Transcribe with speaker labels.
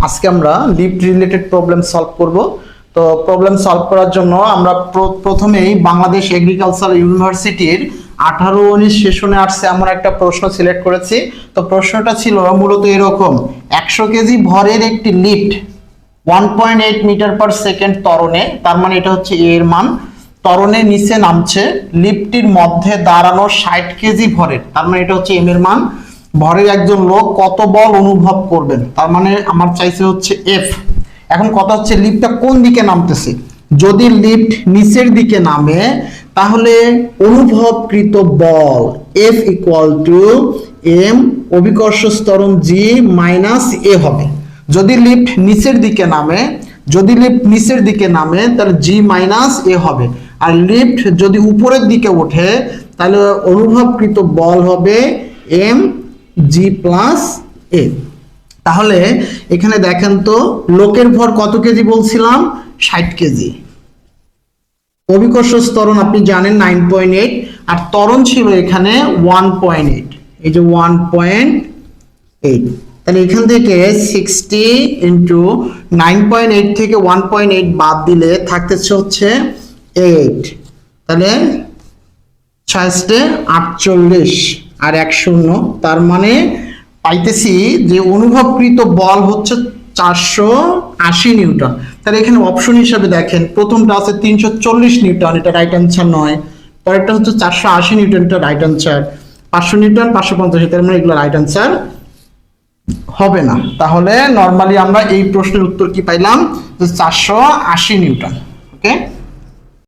Speaker 1: আজকে আমরা lift related problem solve করব। তো প্রবলেম সলভ করার জন্য আমরা প্রথমেই বাংলাদেশ এগ্রিকালচার ইউনিভার্সিটির 18-19 সেশনে আসছে আমরা একটা প্রশ্ন সিলেক্ট করেছি। তো প্রশ্নটা ছিল মূলত এরকম, 100 কেজি ভরের একটি লিফট 1.8 মিটার পার সেকেন্ড ত্বরণে, তার মানে এটা হচ্ছে এ এর মান, ত্বরণে নিচে নামছে, লিফটটির মধ্যে দাঁড়ানো 60 কেজি ভরের, তার মানে এটা হচ্ছে এম এর মান, ভরের একজন লোক কত বল অনুভব করবেন, তার মানে আমার চাইছে হচ্ছে এফ। এখন কথা হচ্ছে লিফটটা কোন দিকে নামতেছে। যদি লিফট নিচের দিকে নামে তাহলে অনুভবকৃত বল এফ ইকুয়াল টু এম অভিকর্ষ ত্বরণ জি মাইনাস এ হবে। যদি লিফট নিচের দিকে নামে তাহলে জি মাইনাস এ হবে, আর লিফট যদি উপরের দিকে ওঠে তাহলে অনুভবকৃত বল হবে এম জি প্লাস এ। তাহলে এখানে দেখেন তো লোকের ভর কত কেজি বলছিলাম, 60 কেজি, অভিকর্ষ ত্বরণ আপনি জানেন 9.8, আর ত্বরণ ছিল এখানে 1.8, এই যে 1.8, তাহলে এখান থেকে 60 ইন্টু 9.8 থেকে 1.8 বাদ দিলে থাকতেছে হচ্ছে 8, তাহলে 6×48 আর 1 শূন্য, তার মানে পাইতেছি যে অনুভবকৃত বল হচ্ছে 480 নিউটন। তাহলে এখানে অপশন হিসাবে দেখেন প্রথমটা আছে 340 নিউটন, এটা রাইট অ্যান্সার নয়, পরেরটা হচ্ছে 480 নিউটন, এটা রাইট অ্যান্সার, 500 নিউটন 550, তার মানে এগুলো রাইট অ্যান্সার হবে না। তাহলে নরমালি আমরা এই প্রশ্নের উত্তর কি পাইলাম, যে 480 নিউটন। ওকে।